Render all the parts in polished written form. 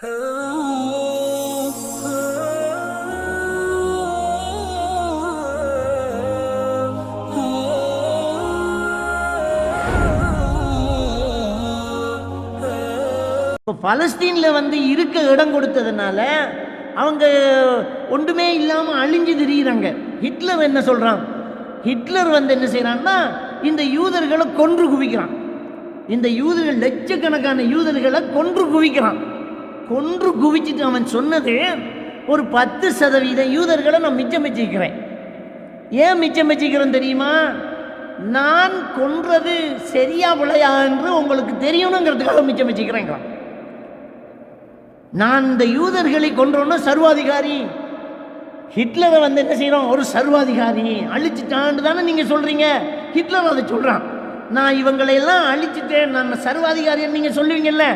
பலஸ்தீனில் இருக்க இடம் கொடுத்ததுனால அவங்க ஒன்றுமே இல்லாமல் அழிஞ்சு திரியிறாங்க. ஹிட்லர் என்ன சொல்கிறான்? ஹிட்லர் என்ன செய்கிறான்னா, இந்த யூதர்களை கொன்று குவிக்கிறான். இந்த யூதர்கள் லட்சக்கணக்கான யூதர்களை கொன்று குவிக்கிறான். கொன்று குவிச்சிட்டு அவன் சொன்னது, ஒரு 10% யூதர்களை நான் மிச்சம் வச்சுக்கிறேன். ஏன் மிச்சம் வச்சுக்கிறேன் தெரியுமா? நான் கொன்றது சரியா பிழையா என்று உங்களுக்கு தெரியணுங்கிறதுக்காக மிச்சம் வச்சுக்கிறேங்கிறான். நான் இந்த யூதர்களை கொன்றோன்னா சர்வாதிகாரி. ஹிட்லரை என்ன செய்யறோம்? ஒரு சர்வாதிகாரி, அழிச்சிட்டான்னு தானே நீங்க சொல்றீங்க. ஹிட்லர் அதை சொல்றான், நான் இவங்களை எல்லாம் அழிச்சிட்டேன், நான் சர்வாதிகாரி நீங்க சொல்லுவீங்கல்ல,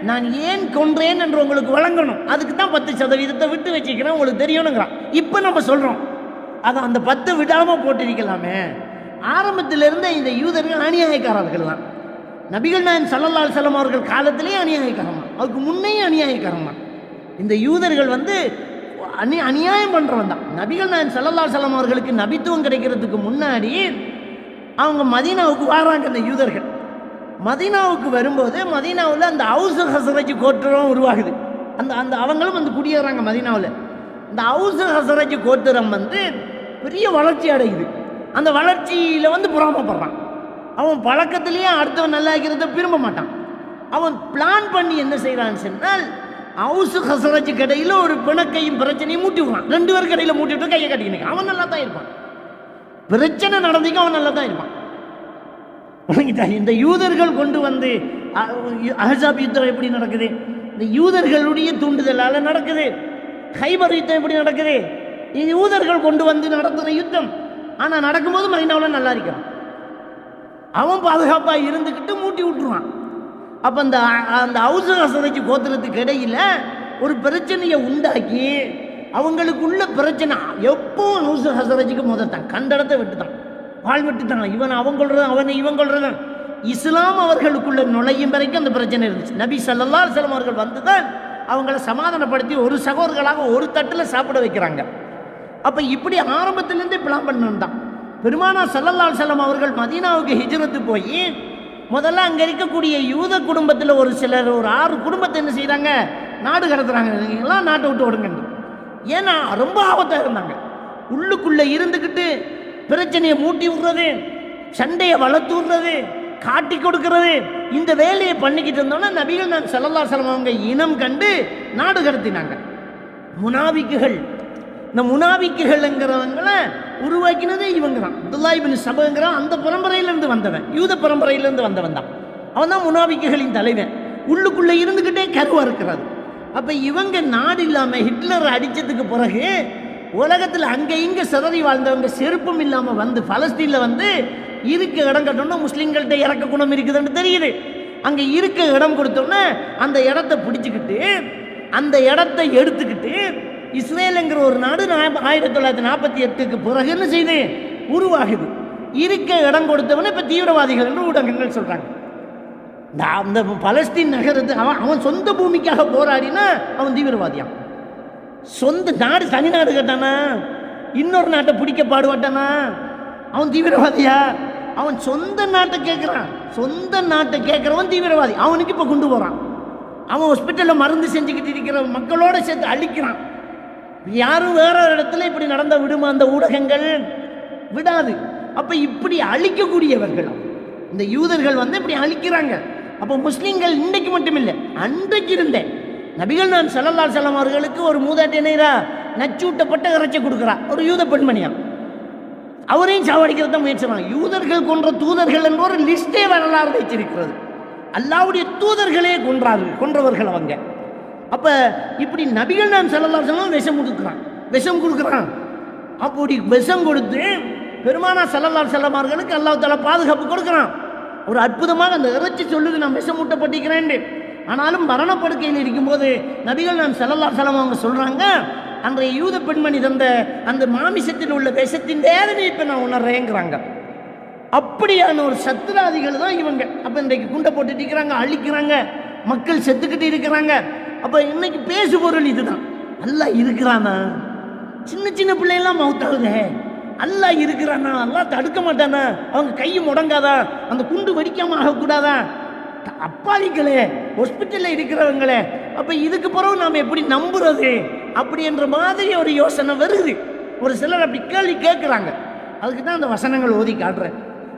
நான் ஏன் கொன்றேன் என்று உங்களுக்கு வழங்கணும். அதுக்கு தான் 10% விட்டு வச்சுக்கிறேன், உங்களுக்கு தெரியணுங்கிறான். இப்போ நம்ம சொல்றோம், அதை அந்த 10 விடாம போட்டிருக்கலாமே. ஆரம்பத்திலிருந்து இந்த யூதர்கள் அநியாயக்காரர்கள் தான். நபிகள் நாயகம் ஸல்லல்லாஹு அலைஹி வஸல்லம் அவர்கள் காலத்திலேயே அநியாயக்காரமா, அதுக்கு முன்னையே அநியாயக்காரமா. இந்த யூதர்கள் அநியாயம் பண்றவன் தான். நபிகள் நாயகம் ஸல்லல்லாஹு அலைஹி வஸல்லம் அவர்களுக்கு நபித்துவம் கிடைக்கிறதுக்கு முன்னாடி அவங்க மதீனாவுக்கு வராங்க. இந்த யூதர்கள் மதீனாவுக்கு வரும்போது மதீனாவில் அந்த ஹவுஸ் ஹஸரஜ் கோத்திரம் உருவாகுது. அந்த அந்த அவங்களும் குடியேறாங்க மதீனாவில். இந்த ஹவுஸ் ஹஸரஜ் கோத்திரம் பெரிய வளர்ச்சி அடையுது. அந்த வளர்ச்சியில் பொறாமப்படுறான். அவன் பழக்கத்திலேயே அடுத்தவன் நல்லா இருக்கிறத விரும்ப மாட்டான். அவன் பிளான் பண்ணி என்ன செய்யறான்னு சொன்னால், ஹவுஸ் ஹஸரஜ் கடையில் ஒரு பிணக்கையும் பிரச்சனையும் மூட்டி விடுறான். 2 பேர் கடையில் மூட்டி விட்டு கையை கட்டிக்கிட்டு அவன் நல்லா தான் இருப்பான். பிரச்சனை நடந்திக்கும் அவன் நல்லா தான் இருப்பான். இந்த யூதர்கள் கொண்டு அஹ்ஸாப் யுத்தம் எப்படி நடக்குது? இந்த யூதர்களுடைய தூண்டுதலால் நடக்குது. கைபர் யுத்தம் எப்படி நடக்குது? இது யூதர்கள் கொண்டு நடத்துகிற யுத்தம். ஆனால் நடக்கும்போது மதீனாவில் நல்லா இருக்கிறான். அவன் பாதுகாப்பாக இருந்துக்கிட்டு மூட்டி விட்டுருவான். அப்போ அந்த ஹவுஸ் ஹஸரஜ் கோத்திரத்துக்கு இடையில் ஒரு பிரச்சனையை உண்டாக்கி அவங்களுக்குள்ள பிரச்சனை எப்போ ஹவுஸ் ஹஸரஜுக்கு முதத்தான் கண்டடத்தை விட்டுத்தான், வாழ் விட்டுத்தான். அவன் கொள்றதான், அவனை இவன் கொள்றதான். இஸ்லாம் அவர்களுக்குள்ள நுழையும் வரைக்கும் அந்த பிரச்சனை இருந்துச்சு. நபி ஸல்லல்லாஹு அலைஹி வஸல்லம் அவர்கள் தான் அவங்கள சமாதானப்படுத்தி ஒரு சகோதரர்களாக ஒரு தட்டில் சாப்பிட வைக்கிறாங்க. அப்போ இப்படி ஆரம்பத்திலேருந்தே பிளான் பண்ணணும் தான். பெருமானார் ஸல்லல்லாஹு அலைஹி வஸல்லம் அவர்கள் மதீனாவுக்கு ஹிஜ்ரத்து போய் முதல்ல அங்கே இருக்கக்கூடிய யூத குடும்பத்தில் ஒரு சிலர், ஒரு 6 குடும்பத்தை என்ன செய்கிறாங்க, நாடு கடத்துறாங்க. நீங்களாம் நாட்டை விட்டு ஓடுங்க. ஏன்னா ரொம்ப ஆபத்தாக இருந்தாங்க. உள்ளுக்குள்ளே இருந்துக்கிட்டு பிரச்சனையை மூட்டி விடுறது, சண்டையை வளர்த்து விடுறது, காட்டி கொடுக்கறது, இந்த வேலையை பண்ணிக்கிட்டு இருந்தோன்னா நபிகள் நாயகம் ஸல்லல்லாஹு அலைஹி வஸல்லம் அவங்க இனம் கண்டு நாடு கடத்தினாங்க. முனாபிக்குகள், இந்த முனாபிக்குகள்ங்கிறவங்களை உருவாக்கினதே இவங்க தான். அப்துல்லா இப்னு சபங்கிறான், அந்த பரம்பரையிலிருந்து வந்தவன், யூத பரம்பரையிலிருந்து வந்தவன் தான். அவன் தான் முனாபிக்குகளின் தலைவன். உள்ளுக்குள்ளே இருந்துக்கிட்டே கருவா இருக்கிறது. அப்போ இவங்க நாடு இல்லாமல் ஹிட்லர் அடித்ததுக்கு பிறகு உலகத்தில் அங்கே இங்கே சிதறி வாழ்ந்தவங்க செருப்பும் இல்லாமல் பலஸ்தீனில் இருக்க இடம் கட்டணும்னா முஸ்லீம்கள்ட்ட இறக்க குணம் இருக்குதுன்னு தெரியுது. அங்கே இருக்க இடம் கொடுத்தோன்னே அந்த இடத்த பிடிச்சிக்கிட்டு அந்த இடத்த எடுத்துக்கிட்டு இஸ்ரேலுங்கிற ஒரு நாடு 1948க்கு பிறகு என்ன செய்து உருவாகுது. இருக்க இடம் கொடுத்தவன இப்போ தீவிரவாதிகள் என்று ஊடகங்கள் சொல்கிறாங்க. அந்த பலஸ்தீன் நகரத்து அவன் சொந்த பூமிக்காக போராடினா அவன் தீவிரவாதியான். சொந்த நாடு தனி நாடு கட்டானா, இன்னொரு நாட்டை பிடிக்க பாடுபட்டானா அவன் தீவிரவாதியா? அவன் சொந்த நாட்டை கேட்குறான். சொந்த நாட்டை கேட்குறவன் தீவிரவாதி. அவனுக்கு இப்போ கொண்டு போகிறான். அவன் ஹாஸ்பிட்டலில் மருந்து செஞ்சுக்கிட்டு இருக்கிற மக்களோட சேர்த்து அழிக்கிறான். யாரும் வேற இடத்துல இப்படி நடந்த விடுமா? அந்த ஊடகங்கள் விடாது. அப்போ இப்படி அழிக்கக்கூடியவர்கள் இந்த யூதர்கள் இப்படி அழிக்கிறாங்க. அப்போ முஸ்லீம்கள் இன்றைக்கு மட்டும் இல்லை, அன்றைக்கு இருந்தேன். நபிகள் நாயகம் ஸல்லல்லாஹு அலைஹி வஸல்லம் அவர்களுக்கு ஒரு மூதாட்டி நேரா நச்சூட்டப்பட்ட இறைச்சி கொடுக்குறா, ஒரு யூத பெண்மணியா. அவரையும் சாவடிக்கிறது தான் முயற்சிறாங்க. யூதர்கள் கொன்ற தூதர்கள் என்ற ஒரு லிஸ்டே வரலாறு வைத்திருக்கிறது. அல்லாஹ்வுடைய தூதர்களே கொன்றவர்கள் அவங்க. அப்போ இப்படி நபிகள் நாயகம் ஸல்லல்லாஹு அலைஹி வஸல்லம் விஷம் கொடுக்குறான். அப்படி விஷம் கொடுத்து பெருமானார் ஸல்லல்லாஹு அலைஹி வஸல்லம் அவர்களுக்கு அல்லாஹ் தஆலா பாதுகாப்பு கொடுக்குறான். ஒரு அற்புதமாக அந்த இறைச்சி சொல்லுது, நான் விஷம் ஊட்டப்பட்டிருக்கிறேன். ஆனாலும் மரணப்படுக்கையில் இருக்கும்போது நபிகள் நாயகம் ஸல்லல்லாஹு அலைஹி வஸல்லம் அவங்க சொல்கிறாங்க, அன்றைய யூத பெண்மணி தந்த அந்த மாமிசத்தில் உள்ள விஷத்தின் வேதனை இப்போ நான் உணர்றேங்கிறாங்க. அப்படியான ஒரு சத்துராதிகள் தான் இவங்க. அப்போ இன்றைக்கு குண்டை போட்டுட்டு இருக்கிறாங்க, அழிக்கிறாங்க, மக்கள் செத்துக்கிட்டு இருக்கிறாங்க. அப்ப இன்னைக்கு பேசு பொருள் இதுதான். அல்லாஹ் இருக்கிறானா? சின்ன சின்ன பிள்ளையெல்லாம் மௌத்தாகுதே. அல்லாஹ் இருக்கிறானா? அல்லாஹ் தடுக்க மாட்டானா? அவங்க கையும் முடங்காதா? அந்த குண்டு வெடிக்காம ஆகக்கூடாதா? அப்பாவிகளே, ஹாஸ்பிட்டல்ல இருக்கிறவங்களே, அப்ப இதுக்கு பிறகு நாம் எப்படி நம்புறது அப்படின்ற மாதிரி ஒரு யோசனை வருது. ஒரு சிலர் அப்படி கேள்வி கேட்குறாங்க. அதுக்கு தான் அந்த வசனங்கள் ஓதி காட்டுறேன்.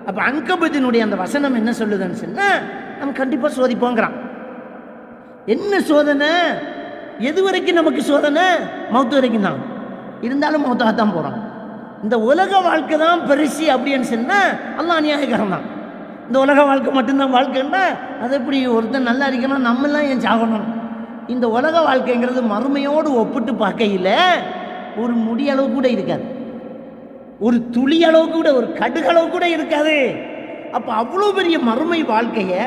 அப்போ அன்கபூத்தினுடைய அந்த வசனம் என்ன சொல்லுதுன்னு சொன்னா, நம்ம கண்டிப்பாக சோதிப்போங்கிறான். என்ன சோதனை? எது வரைக்கும் நமக்கு சோதனை? மௌத்து வரைக்கும் தான். இருந்தாலும் மௌத்தாகத்தான் போகிறோம். இந்த உலக வாழ்க்கை தான் பெருசி அப்படின்னு சொன்னால் அல்லாஹ் அநியாயக்காரன் தான். இந்த உலக வாழ்க்கை மட்டும்தான் வாழ்க்கைன்னா அது எப்படி ஒருத்தன் நல்லா இருக்கணும், நம்மெல்லாம் ஏன் சாகணும்? இந்த உலக வாழ்க்கைங்கிறது மறுமையோடு ஒப்பிட்டு பார்க்கையில் ஒரு முடியளவு கூட இருக்காது, ஒரு துளி அளவு கூட, ஒரு கடுகளவு கூட இருக்காது. அப்போ அவ்வளோ பெரிய மறுமை வாழ்க்கையை,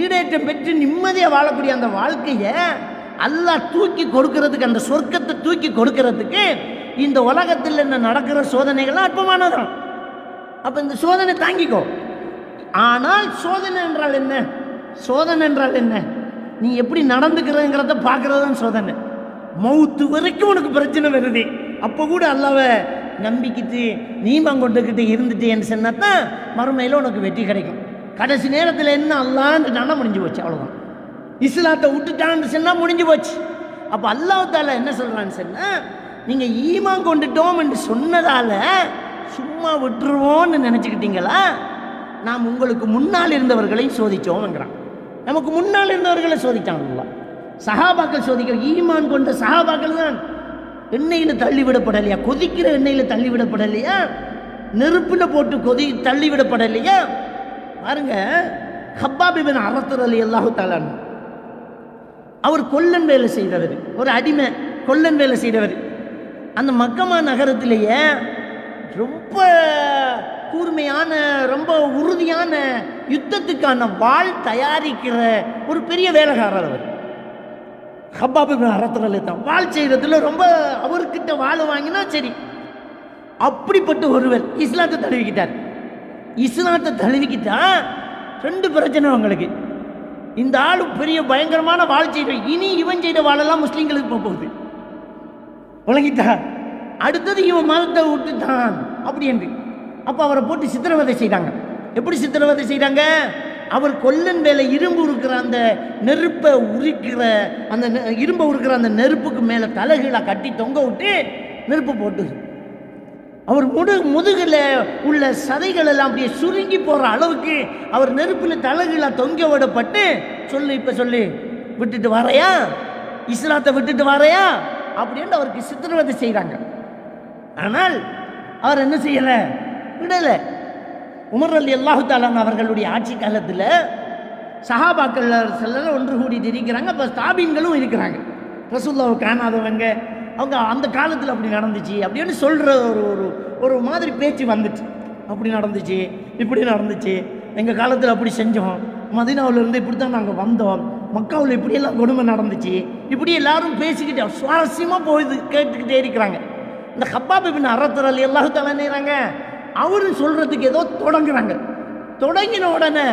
ஈடேற்றம் பெற்று நிம்மதியாக வாழக்கூடிய அந்த வாழ்க்கையை அல்லாஹ் தூக்கி கொடுக்கறதுக்கு, அந்த சொர்க்கத்தை தூக்கி கொடுக்கறதுக்கு இந்த உலகத்தில் என்ன நடக்கிற சோதனைகள்லாம் அற்பமானதான். அப்போ இந்த சோதனை தாங்கிக்கோ. ஆனால் சோதனை என்றால் என்ன? சோதனை என்றால் என்ன? நீ எப்படி நடந்துக்கிறங்கிறத பார்க்கறது தான் சோதனை. மௌத்து வரைக்கும் உனக்கு பிரச்சனை வருது, அப்போ கூட அல்லாஹ்வை நம்பிக்கிட்டு நீமம் கொண்டுக்கிட்டு இருந்துட்டேன்னு சொன்னாதான் மறுமையில் உனக்கு வெற்றி கிடைக்கும். கடைசி நேரத்தில் என்ன அல்லாஹ்ன்னுட்டானா முடிஞ்சு போச்சு, அவ்வளோதான். இஸ்லாத்தை விட்டுட்டான்னு சொன்னால் முடிஞ்சு போச்சு. அப்போ அல்லாஹ் தாலா என்ன சொல்கிறான்னு சொன்னால், நீங்கள் ஈமான் கொண்டுட்டோம் என்று சொன்னதால் சும்மா விட்டுருவோன்னு நினச்சிக்கிட்டீங்களா? நாம் உங்களுக்கு முன்னால் இருந்தவர்களையும் சோதித்தோம்ங்கிறான். நமக்கு முன்னால் இருந்தவர்களை சோதித்தாங்க. சஹாபாக்கள் சோதிக்க, ஈமான் கொண்ட சஹாபாக்கள் தான் எண்ணெயில் தள்ளிவிடப்படலையா? கொதிக்கிற எண்ணெயில் தள்ளிவிடப்படலையா? நெருப்பில் போட்டு தள்ளிவிடப்படலையா? பாருங்க, ஹப்பாப் இப்னு அரத் ரலியல்லாஹு தஆலா அவர் கொல்லன் வேலை செய்தவர், ஒரு அடிமை கொல்லன் வேலை செய்தவர். அந்த மக்கமா நகரத்திலேயே ரொம்ப கூர்மையான, ரொம்ப உறுதியான யுத்தத்துக்கான வாள் தயாரிக்கிற ஒரு பெரிய வேலைக்காரர் அவர். ஹப்பாப் இப்னு அரத் ரலியல்லாஹு தஆலா வாள் செய்யறதுல ரொம்ப, அவர்கிட்ட வாள் வாங்கினா சரி. அப்படிப்பட்ட ஒருவர் இஸ்லாத்தை தழுவிக்கிட்டார். இஸ்லாத்தை தழுவிக்கிட்டா ரெண்டு பிரச்சனை உங்களுக்கு. இந்த ஆளு பெரிய பயங்கரமான வாழ் செய்த, இனி இவன் செய்த வாழெல்லாம் முஸ்லீம்களுக்கு போகுது, உலகிட்டா. அடுத்தது இவன் மதத்தை விட்டுட்டான் அப்படி என்று. அப்போ அவரை போட்டு சித்திரவதை செய்தாங்க. எப்படி சித்திரவதை செய்தாங்க? அவர் கொல்லன் வேலை இரும்பு இருக்கிற அந்த நெருப்பை உரிக்கிற, அந்த இரும்பை உருக்கிற அந்த நெருப்புக்கு மேலே தலைகீழாக கட்டி தொங்க விட்டு நெருப்பு போட்டு, அவர் முதுகில் உள்ள சதைகள் எல்லாம் அப்படியே சுருங்கி போகிற அளவுக்கு அவர் நெருப்பில் தலைகீழாக தொங்க விடப்பட்டு, சொல்லு இப்போ சொல்லு, விட்டுட்டு வரையா, இஸ்லாத்தை விட்டுட்டு வரையா அப்படின்னு அவருக்கு சித்திரவதை செய்கிறாங்க. ஆனால் அவர் என்ன செய்யலை, விடலை. உமர் ரலியல்லாஹு தஆலா அவர்களுடைய ஆட்சி காலத்தில் சஹாபாக்கள் சிலர் ஒன்று கூடிட்டு இருக்கிறாங்க. அப்போ தாபீன்களும் இருக்கிறாங்க. ரசூலுல்லாஹ் காணாதவங்க, அவங்க அந்த காலத்தில் அப்படி நடந்துச்சு அப்படின்னு சொல்கிற ஒரு மாதிரி பேச்சு வந்துச்சு. அப்படி நடந்துச்சு, இப்படி நடந்துச்சு, எங்கள் காலத்தில் அப்படி செஞ்சோம், மதீனாவிலேருந்து இப்படி தான் நாங்கள் வந்தோம், மக்காவில் இப்படியெல்லாம் கொடுமை நடந்துச்சு, இப்படி எல்லாரும் பேசிக்கிட்டே சுவாரஸ்யமாக போகுது, கேட்டுக்கிட்டே இருக்கிறாங்க. இந்த ஹப்பாப் இப்னு அரத் ரலியல்லாஹு தஆலா செய்கிறாங்க, அவரும் சொல்கிறதுக்கு ஏதோ தொடங்குறாங்க. தொடங்கின உடனே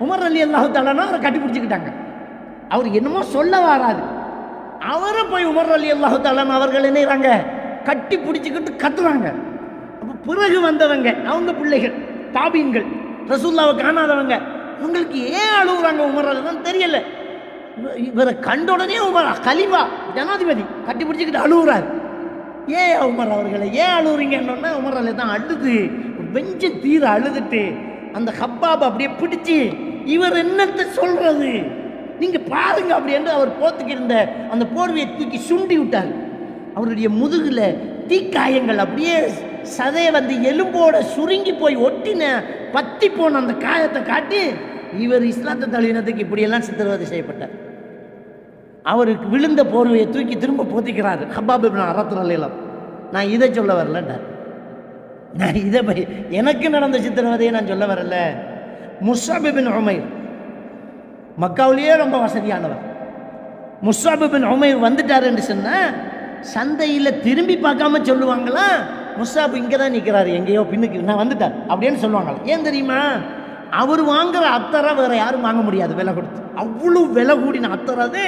உமர் ரலியல்லாஹு தஆலா அவரை கட்டி பிடிச்சிக்கிட்டாங்க. அவர் என்னமோ சொல்ல வராது, அவரை போய் உமர் ரலியல்லாஹு தஆலா அவர்கள் என்னறாங்க, கட்டி பிடிச்சிக்கிட்டு கத்துறாங்க. அப்போ பிறகு வந்தவங்க, அவங்க பிள்ளைகள் தாபீன்கள், ரசூலுல்லாஹ்வை காணாதவங்க, உங்களுக்கு ஏன் அழுகுறாங்க உமர் தான் தெரியல. இவரை கண்ட உடனே உமர் கலீஃபா ஜனாதிபதி கட்டி பிடிச்சிக்கிட்டு அழுகுறாரு. ஏன் உமர் அவர்களை ஏன் அழுகுறீங்கன்னா, உமர் அலி தான் அழுது வெஞ்ச தீர அழுதுட்டு அந்த ஹப்பாப் அப்படியே பிடிச்சி, இவர் என்னத்தை சொல்றது நீங்க பாருங்க அப்படி என்று அவர் போத்துக்கு இருந்த அந்த போர்வையை தூக்கி சுண்டி விட்டார். அவருடைய முதுகுல தீக்காயங்கள் அப்படியே சதையை வந்து எலும்போட சுருங்கி போய் ஒட்டின பத்தி போன அந்த காயத்தை காட்டி, இவர் இஸ்லாத்தை தழுவினத்துக்கு இப்படியெல்லாம் சித்திரவதை செய்யப்பட்டார். அவருக்கு விழுந்த போர்வையை தூக்கி திரும்ப போத்திக்கிறார் ஹப்பாப் இப்னு அரத் ரலியல்லாஹு. நான் இதை சொல்ல வரலன்றார். நான் இதை எனக்கு நடந்த சித்திரவதையை நான் சொல்ல வரல. முஸ்அப் இப்னு உமைர் மக்காவிலேயே ரொம்ப வசதியானவர். முஸ்அப் இப்னு உமைர் வந்துட்டார் என்று சொன்னால் சந்தையில் திரும்பி பார்க்காம சொல்லுவாங்களா, முஸ்அப் இங்கே தான் நிற்கிறாரு, எங்கேயோ பின்னுக்கு, நான் வந்துட்டார் அப்படின்னு சொல்லுவாங்களா. ஏன் தெரியுமா? அவர் வாங்குற அத்தரை வேற யாரும் வாங்க முடியாது விலை கொடுத்து. அவ்வளோ விலை கூடின அத்தரை அது.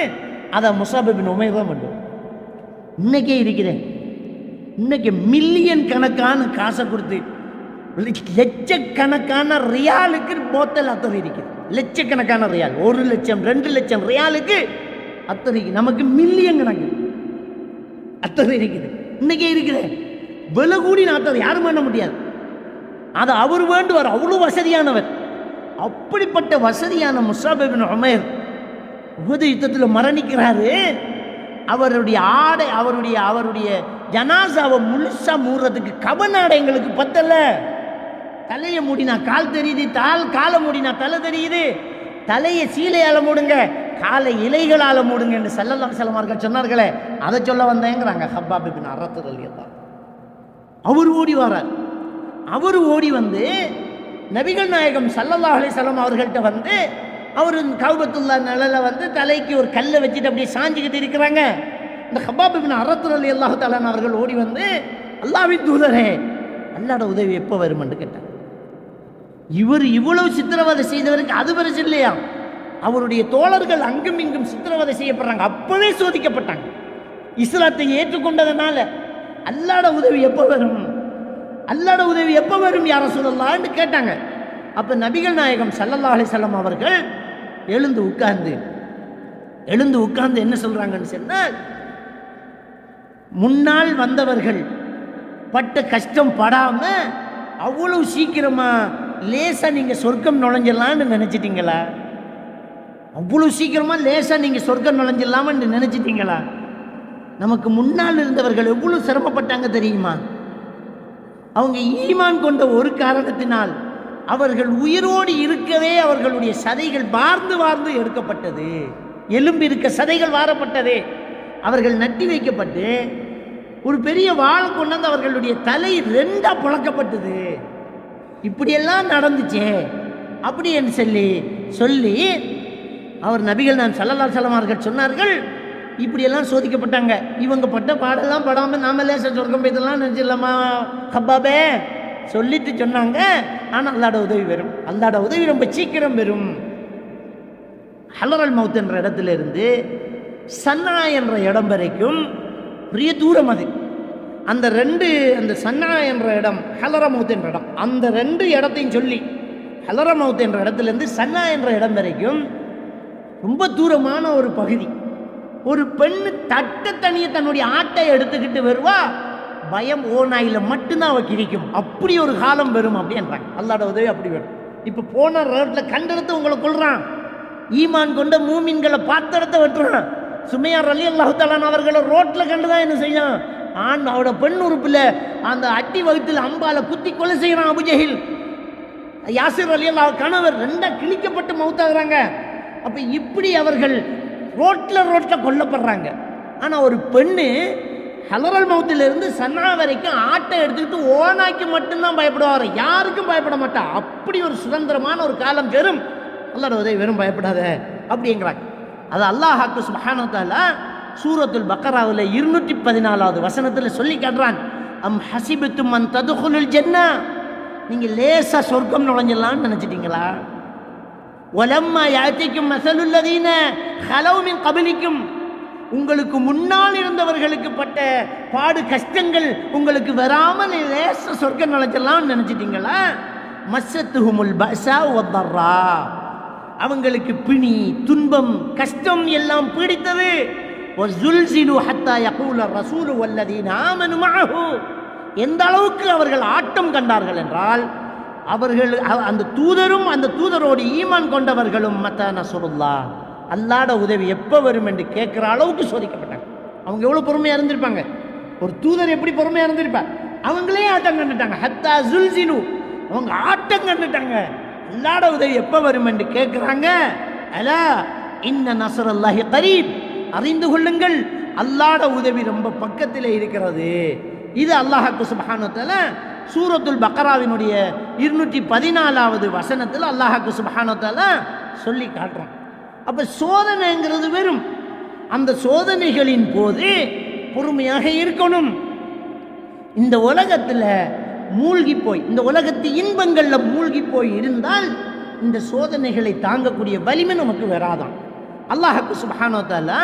அதை முஸாப் இப்னு உமைர் தான் பண்ணுவோம். இன்னைக்கே இருக்கிறேன். இன்னைக்கு மில்லியன் கணக்கான காசை கொடுத்து லட்சக்கணக்கான ரியாலுக்கு போத்தல் அத்தர் இருக்குது. லட்சக்கணக்கான ரியால், 1 லட்சம் 2 லட்சம் ரியாலுக்கு அத்தர். நமக்கு மில்லியன் கணக்கு அத்தர் இருக்குது. இன்னைக்கே இருக்கிறேன். விலை கூடி அத்தர் யாரும் பண்ண முடியாது. அது அவர் வேண்டுவார், அவ்வளோ வசதியானவர். அப்படிப்பட்ட வசதியான முஸாப் இப்னு உமைர் உஹது யுத்தத்தில் மரணிக்கிறாரு. அவருடைய ஆடை, அவருடைய ஜனாசாவை முழுசா மூடுறதுக்கு கவனாடை எங்களுக்கு பத்தல. தலையை மூடினா கால் தெரியுது, காலை மூடினா தலை தெரியுது. தலையை சீலையால மூடுங்க, காலை இலைகளால மூடுங்க என்று ஸல்லல்லாஹு அலைஹி வஸல்லம் சொன்னார்களே, அதை சொல்ல வந்தேங்கிறாங்க ஹப்பாப் இப்னு அரத் ரலியல்லாஹு. அவர் ஓடி வரார். அவர் ஓடி வந்து நபிகள் நாயகம் ஸல்லல்லாஹு அலைஹி வஸல்லம் அவர்கள்ட்ட வந்து, அவர் கௌபத்துல்லா நிழல வந்து தலைக்கு ஒரு கல்லை வச்சுட்டு அப்படியே சாஞ்சிக்கிட்டு இருக்கிறாங்க. இந்த ஹப்பாப் இப்னு அரத் ரலியல்லாஹு தஆலா அவர்கள் ஓடி வந்து, அல்லாஹ்வின் தூதரே, அல்லாஹ்வோட உதவி எப்போ வரும்னு கேட்டாங்க. இவர் இவ்வளவு சித்திரவதை செய்தவருக்கு அது பெருசு இல்லையா? அவருடைய தோழர்கள் அங்கும் இங்கும் சித்திரவதை செய்யப்படுறாங்க, அப்பவே சோதிக்கப்பட்டாங்க. இஸ்லாத்தை ஏற்றுக்கொண்டதனால அல்லாஹ்வோட உதவி எப்போ வரும், அல்லாஹ்வோட உதவி எப்போ வரும் யா ரசூலல்லாஹ்னு கேட்டாங்க. அப்ப நபிகள் நாயகம் ஸல்லல்லாஹு அலைஹி வஸல்லம் அவர்கள் எழுந்து உட்கார்ந்து என்ன சொல்றாங்கன்னு சொன்னால், முன்னால் வந்தவர்கள் பட்ட கஷ்டம் படாம அவ்வளவு சீக்கிரமா லேசா நீங்க சொர்க்கம் நுழைஞ்சிடலான்னு நினைச்சிட்டீங்களா? அவ்வளவு சீக்கிரமா லேசா நீங்க சொர்க்கம் நுழைஞ்சிடலாம்னு நினைச்சிட்டீங்களா? நமக்கு முன்னால் இருந்தவர்கள் எவ்வளவு சிரமப்பட்டாங்க தெரியுமா? அவங்க ஈமான் கொண்ட ஒரு காரணத்தினால் அவர்கள் உயிரோடு இருக்கவே அவர்களுடைய சதைகள் வார்ந்து எடுக்கப்பட்டது. எலும்பு இருக்க சதைகள் வாரப்பட்டது. அவர்கள் நட்டி வைக்கப்பட்டு ஒரு பெரிய வாழை கொண்டாந்து அவர்களுடைய தலை 2ஆ புழக்கப்பட்டது. இப்படியெல்லாம் நடந்துச்சே அப்படின்னு சொல்லி அவர் நபிகள் நான் ஸல்லல்லாஹு அலைஹி வஸல்லம் அவர்கள் சொன்னார்கள், இப்படியெல்லாம் சோதிக்கப்பட்டாங்க. இவங்க பட்ட பாடெல்லாம் படாமல் நாம லேசா சொர்க்கம் போய்தெல்லாம் நினச்சிடலாமா ஹப்பாபே சொல்லிட்டு சொன்னாங்க. ஆனால் அல்லாஹ்வோட உதவி வரும், அல்லாஹ்வோட உதவி ரொம்ப சீக்கிரம் வரும். ஹலரல் மவுத் என்ற இடத்துல இருந்து சன்னா என்ற இடம் வரைக்கும் பெரிய தூரம் அது. அந்த சன்னா என்ற இடம், ஹலரமவுத் என்ற இடம், அந்த 2 இடத்தையும் சொல்லி ஹலரமவுத் என்ற இடத்துல இருந்து சன்னா என்ற இடம் வரைக்கும் ரொம்ப தூரமான ஒரு பகுதி. ஒரு பெண்ணு தனியை தன்னுடைய ஆட்டை எடுத்துக்கிட்டு வருவா, பயம் ஓநாயில மட்டும்தான் அவ கிழிக்கும். அப்படி ஒரு காலம் வரும் அப்படின்றாங்க. அல்லாஹ்வோட உதவி அப்படி வரும். இப்போ போன ரோட்ல கண்டெடுத்து உங்களை கொள்றான். ஈமான் கொண்ட மூமின்களை பார்த்த இடத்த வெட்டுறான். சுமையார் ரலியல்லாஹு தஆலா அவர்களை ரோட்ல கண்டுதான் என்ன செய்யும், அவட பெண் உறுப்புல அந்த அட்டி வகுத்தில் அம்பால குத்தி கொலை செய்யறான் அபூஜஹில். யாசிர் ரலியல்லாஹு கணவர் 2ஆ கிழிக்கப்பட்டு மௌத்தாகிறாங்க. அப்ப இப்படி அவர்கள் ரோட்ல கொல்லப்படுறாங்க. ஆனா ஒரு பெண்ணு ஹலரல் மவுத்திலிருந்து சன்னா வரைக்கும் ஆட்டை எடுத்துக்கிட்டு ஓனாய்க்கு மட்டும்தான் பயப்படுவார், யாருக்கும் பயப்பட மாட்டா. அப்படி ஒரு சுதந்திரமான ஒரு காலம் பெறும். அல்லாஹ்வோட உதவி வெறும் பயப்படாத அப்படிங்கிறாங்க. அது அல்லாஹ் சுப்ஹானஹு வ தஆலா சூரத்துல் பக்கராவில் 214வது வசனத்தில் சொல்லி காட்டுறான். அம் ஹசிபத்தும் அன் ததுகுலுல் ஜன்னா, நீங்க லேசா சொர்க்கம் நுழைஞ்சிடலாம்னு நினைச்சிட்டீங்களா? வலம்மா யாத்திக்கும் மஸலுல் லதீன ஹலவ் மின் கப்லிக்கும், உங்களுக்கு முன்னால் இருந்தவர்களுக்கு பட்ட பாடு கஷ்டங்கள் உங்களுக்கு வராமல் லேசா சொர்க்கம் நுழைஞ்சிடலாம்னு நினைச்சிட்டீங்களா? மஸ்ஸத்துஹுமுல் பஸா வத்தர்ரா, அவங்களுக்கு பிணி துன்பம் கஷ்டம் எல்லாம் பீடித்தது. وَزُلْزِلُوا حَتَّى يَقُولَ الرَّسُولُ وَالَّذِينَ آمَنُوا مَعَهُ, எந்த அளவுக்கு அவர்கள் ஆட்டம் கண்டார்கள் என்றால், அவர்கள் அந்த தூதரும் அந்த தூதரோடு ஈமான் கொண்டவர்களும் மத்தா நஸ்ருல்லாஹ், அல்லாஹ்வோட உதவி எப்போ வரும் என்று கேட்குற அளவுக்கு சோதிக்கப்பட்டாங்க. அவங்க எவ்வளோ பொறுமையாக இருந்திருப்பாங்க, ஒரு தூதர் எப்படி பொறுமையாக இருந்திருப்பார். அவங்களே ஆட்டம் கண்டுட்டாங்க. ஹத்தா ஜுல்சிலு, அவங்க ஆட்டம் கண்டுட்டாங்க. அல்லாஹ்வோட உதவி எப்போ வரும் என்று கேட்குறாங்க. அலா இன்ன நஸ்ரல்லாஹி கரீப், அறிந்து கொள்ளுங்கள் அல்லாஹ்வோட உதவி ரொம்ப பக்கத்தில் இருக்கிறது. இது அல்லாஹ் சுப்ஹானஹு வ தஆலா சூரத்துல் பக்கராவினுடைய 214வது வசனத்தில் அல்லாஹ் சுப்ஹானஹு வ தஆலா சொல்லி காட்டுறான். அப்ப சோதனைங்கிறது வெறும் அந்த சோதனைகளின் போது பொறுமையாக இருக்கணும். இந்த உலகத்தில் மூழ்கி போய், இந்த உலகத்து இன்பங்களில் மூழ்கி போய் இருந்தால் இந்த சோதனைகளை தாங்கக்கூடிய வலிமை நமக்கு வராதான். அல்லாஹ் சுப்ஹானஹு வ தஆலா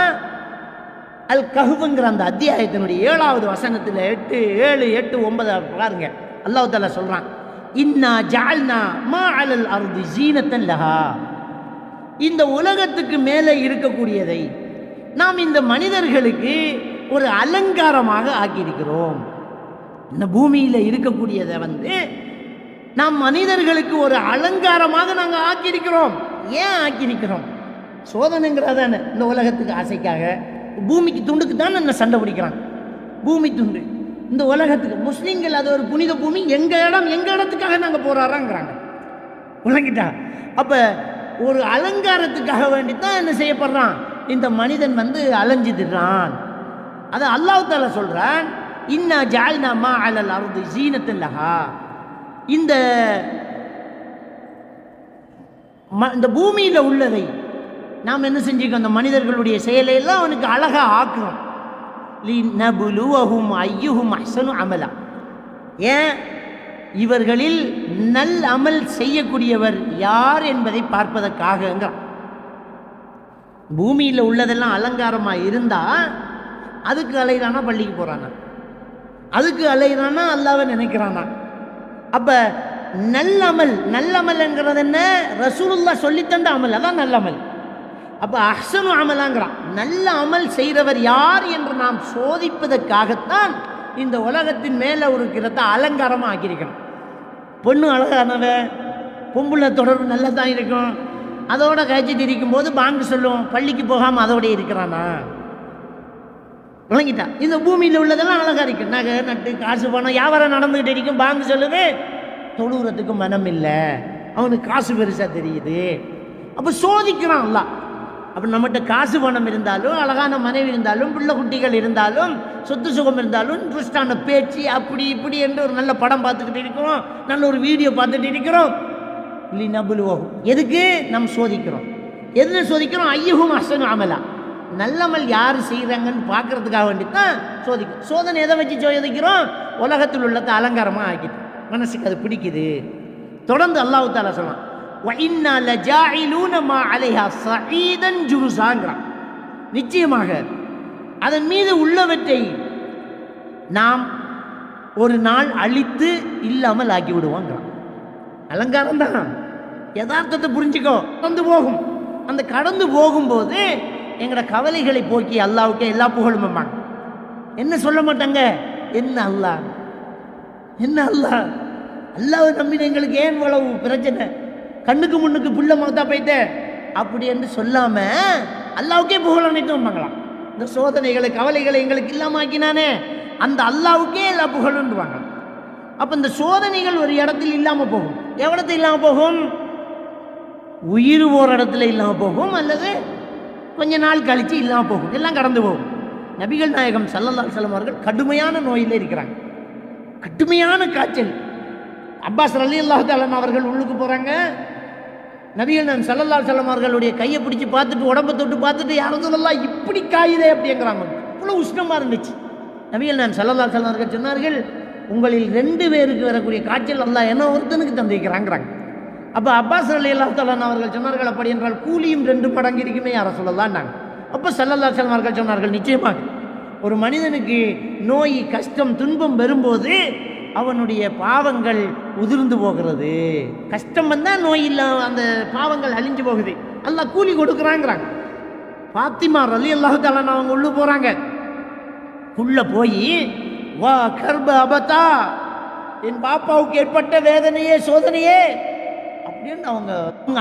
அல் கஹ்ஃப்ங்கிற அந்த அத்தியாயத்தினுடைய 7வது வசனத்தில் 8, 7, 8, 9 பாருங்க. அல்லாஹ் தஆலா சொல்றான், இன்னா ஜஅல்னா மா அலல் அர்தி ஜீனத்தன் லஹா. இந்த உலகத்துக்கு மேலே இருக்கக்கூடியதை நாம் இந்த மனிதர்களுக்கு ஒரு அலங்காரமாக ஆக்கியிருக்கிறோம். இந்த பூமியில் இருக்கக்கூடியதை நாம் மனிதர்களுக்கு ஒரு அலங்காரமாக நாங்கள் ஆக்கியிருக்கிறோம். ஏன் ஆக்கியிருக்கிறோம்? சோதனைங்கிறதான இந்த உலகத்துக்கு ஆசைக்காக. பூமிக்கு துண்டுக்கு தான் என்ன சண்டை பிடிக்கிறான். பூமி துண்டு இந்த உலகத்துக்கு, முஸ்லீம்கள் அது ஒரு புனித பூமி, எங்கள் இடத்துக்காக நாங்கள் போராடுறாங்கிறாங்க. விளங்கிட்டா? அப்போ ஒரு அலங்காரத்துக்காக வேண்டித்தான் என்ன செய்யப்படுறான், இந்த மனிதன் அலைஞ்சிடுறான். அதை அல்லாஹ் தஆலா சொல்றான், இன்னா ஜஅல்னா மா அலல் அர்தி ஜீனத்தன் லஹா. இந்த பூமியில் உள்ளதை நாம் என்ன செஞ்சுக்கோம், அந்த மனிதர்களுடைய செயலை எல்லாம் அவனுக்கு அழகா ஆக்குறோம். லிநபுலுவஹும் அய்யுஹும் அஹ்ஸனு அமலா. ஏன்? இவர்களில் நல் அமல் செய்யக்கூடியவர் யார் என்பதை பார்ப்பதற்காக. பூமியில் உள்ளதெல்லாம் அலங்காரமாக இருந்தால் அதுக்கு அலைகிறானா, பள்ளிக்கு போகிறானா, அதுக்கு அலைகிறானா, அல்லாஹ்வை நினைக்கிறானா? அப்போ நல்லமல்ங்கிறது என்ன? ரசூலுல்லாஹ் சொல்லித்தந்த அமல், அதான் நல்லமல். அப்போ அஹ்ஸனு அமலாங்கிறான். நல்ல அமல் செய்கிறவர் யார் என்று நாம் சோதிப்பதற்காகத்தான் இந்த உலகத்தின் மேலே இருக்கிறத அலங்காரமாக ஆக்கியிருக்கணும். பொண்ணு அழகானவ, பொம்புள்ள தொடர்பு நல்லா தான் இருக்கும், அதோட கழிச்சிட்டு இருக்கும்போது பாங்கு சொல்லும், பள்ளிக்கு போகாமல் அதோட இருக்கிறானா? விளங்கிட்டா? இந்த பூமியில் உள்ளதெல்லாம் அழகாக இருக்கு, நகை நட்டு காசு பணம் வியாபாரம் நடந்துகிட்டு இருக்கும், பாங்கு சொல்லுது, தொழுகிறதுக்கு மனம் இல்லை, அவனுக்கு காசு பெருசாக தெரியுது. அப்போ சோதிக்கிறான் அல்ல. அப்போ நம்மகிட்ட காசு பணம் இருந்தாலும், அழகான மனைவி இருந்தாலும், பிள்ளை குட்டிகள் இருந்தாலும், சொத்து சுகம் இருந்தாலும், இன்ட்ரெஸ்டான பேச்சு அப்படி இப்படி என்று ஒரு நல்ல படம் பார்த்துக்கிட்டு இருக்கிறோம், நல்ல ஒரு வீடியோ பார்த்துட்டு இருக்கிறோம். லிநபுலுவஹும், எதுக்கு நாம் சோதிக்கிறோம்? எதுன்னு சோதிக்கிறோம்? அய்யுஹும் அஹ்ஸனு அமலா. நல்லமல் யார் செய்கிறாங்கன்னு பார்க்கறதுக்காக வேண்டி தான் சோதிக்கிறோம். சோதனை எதை வச்சு சோதிக்கிறோம்? உலகத்தில் உள்ளதை அலங்காரமாக ஆக்கிட்டு மனசுக்கு அது பிடிக்குது. தொடர்ந்து அல்லாஹ் தஆலா சொல்றான், وَإِنَّا لَجَاعِلُونَ مَا عَلَيْهَا صَعِيدًا جُرُزًا. நிச்சயமாக அதன் மீது உள்ளவற்றை நாம் ஒரு நாள் அழித்து இல்லாமல் ஆக்கி விடுவோங்கிறான். அலங்காரம் தான், யதார்த்தத்தை புரிஞ்சுக்கோ. கடந்து போகும். அந்த கடந்து போகும்போது எங்களோட கவலைகளை போக்கி அல்லாஹ்வுக்கு எல்லா புகழும் வைப்பாங்க. என்ன சொல்ல மாட்டாங்க, என்ன அல்லாஹ், என்ன அல்லாஹ், அல்லாஹ்வை நம்பின எங்களுக்கு ஏன் இவ்வளவு பிரச்சனை, கண்ணுக்கு முன்னுக்கு புள்ள மௌத்தா போயிட்ட அப்படி என்று சொல்லாம அல்லாஹ்வுக்கே புகழ் அனைத்து வைப்பாங்களாம். இந்த சோதனைகளை கவலைகளை எங்களுக்கு இல்லாம ஆக்கினானே அந்த அல்லாஹ்வுக்கே எல்லா புகழுன்றுவாங்க. அப்போ இந்த சோதனைகள் ஒரு இடத்தில் இல்லாமல் போகும். எவ்வளத்தில் இல்லாமல் போகும்? உயிர் ஒரு இடத்துல இல்லாமல் போகும், அல்லது கொஞ்ச நாள் கழித்து இல்லாமல் போகும், எல்லாம் கடந்து போகும். நபிகள் நாயகம் ஸல்லல்லாஹு அலைஹி வஸல்லம் அவர்கள் கடுமையான நோயில் இருக்கிறாங்க, கடுமையான காய்ச்சல். அப்பாஸ் ரலியல்லாஹு தஆலா அவர்கள் உள்ளுக்கு போகிறாங்க. நபிகள் நாயகம் ஸல்லல்லாஹு அலைஹி வஸல்லம் அவர்களுடைய கையை பிடிச்சி பார்த்துட்டு, உடம்பை தொட்டு பார்த்துட்டு, யா ரசூலல்லாஹ் இப்படி காயுதே அப்படிங்கிறாங்க. இவ்வளோ உஷ்ணமாக இருந்துச்சு. நபிகள் நாயகம் ஸல்லல்லாஹு அலைஹி வஸல்லம் அவர்கள் சொன்னார்கள், உங்களில் 2 பேருக்கு வரக்கூடிய காய்ச்சல் அல்லாஹ் என்ன ஒருத்தனுக்கு தந்திருக்கிறாங்கிறாங்க. அப்போ அப்பாஸ் ரலியல்லாஹு தஆலா அவர்கள் சொன்னார்கள், அப்படி என்றால் கூலியும் 2 மடங்கு இருக்குமே யா ரசூலல்லாஹ்னாங்க. அப்போ ஸல்லல்லாஹு அலைஹி வஸல்லம் அவர்கள் சொன்னார்கள், நிச்சயமாக ஒரு மனிதனுக்கு நோய், கஷ்டம், துன்பம் வரும்போது அவனுடைய பாவங்கள் உதிர்ந்து போகிறது. கஷ்டம் வந்தால் நோய் இல்லாம அந்த பாவங்கள் அழிஞ்சு போகுது, அல்லாஹ் கூலி கொடுக்குறாங்கிறாங்க. ஃபாத்திமா ரலியல்லாஹு தஆலா அவங்க உள்ளே போகிறாங்க. உள்ளே போய், வா கர்ப அபதா, என் பாப்பாவுக்கு ஏற்பட்ட வேதனையே, சோதனையே அப்படின்னு அவங்க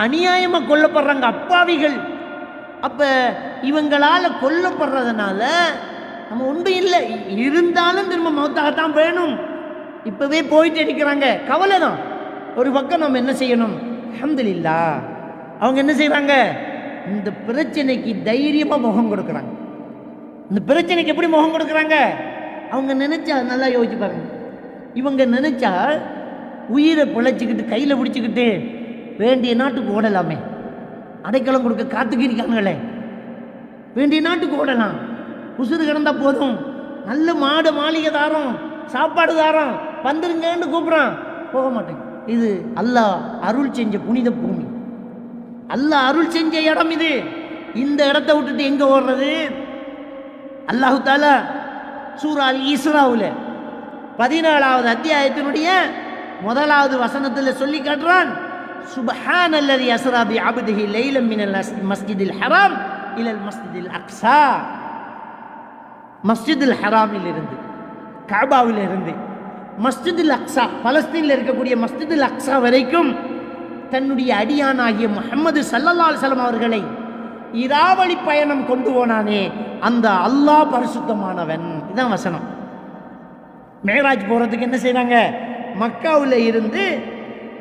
அநியாயமாக கொல்லப்படுறாங்க, அப்பாவிகள். அப்போ இவங்களால் கொல்லப்படுறதுனால நம்ம ஒன்றும் இல்லை, இருந்தாலும் திரும்ப மௌத்தாகத்தான் வேணும். இப்போவே போயிட்டு இருக்கிறாங்க, கவலை தான். ஒரு பக்கம் நம்ம என்ன செய்யணும்? அல்ஹம்துலில்லாஹ். அவங்க என்ன செய்கிறாங்க? இந்த பிரச்சனைக்கு தைரியமாக முகம் கொடுக்குறாங்க. இந்த பிரச்சனைக்கு எப்படி முகம் கொடுக்குறாங்க? அவங்க நினச்சா, நல்லா யோசிச்சு பாருங்க, இவங்க நினச்சா உயிரை பிழைச்சிக்கிட்டு கையில் பிடிச்சிக்கிட்டு வேண்டிய நாட்டுக்கு ஓடலாமே, அடைக்கலம் கொடுக்க காத்துக்கிறிக்காங்களே, வேண்டிய நாட்டுக்கு ஓடலாம், உசுறு கிடந்தா போதும், நல்ல மாடு மாளிகை தாரோம், சாப்பாடு தாரோம், வந்துருங்கன்னு கூப்பிட்றான், போக மாட்டேங்க. இது அல்லாஹ் அருள் செஞ்ச புனித பூமி, அல்லாஹ் அருள் செஞ்ச இடம் இது. இந்த இடத்த விட்டுட்டு எங்கே ஓடுறது? அல்லாஹு தஆலா சூரா அல் இஸ்ராவுல 14வது அத்தியாயத்தினுடைய 1வது வசனத்தில் சொல்லி காட்டுறான், சுப்ஹானல்லதி அஸ்ரா பி அப்திஹி லைலம் மினல் மஸ்ஜிதில் ஹராம் இலல் மஸ்ஜிதில் அக்ஸா. மஸ்ஜிதுல் ஹராமில் இருந்து, கஅபாவில் இருந்து மஸ்ஜிதுல் அக்ஸா, பலஸ்தீனில் இருக்கக்கூடிய மஸ்ஜிதுல் அக்ஸா வரைக்கும் தன்னுடைய அடியானாகிய முஹம்மது ஸல்லல்லாஹு அலைஹி வஸல்லம் அவர்களை இராவழி பயணம் கொண்டு போனானே அந்த அல்லாஹ் பரிசுத்தமானவன். இதுதான் வசனம். மேராஜ் போகிறதுக்கு என்ன செய்கிறாங்க? மக்காவில் இருந்து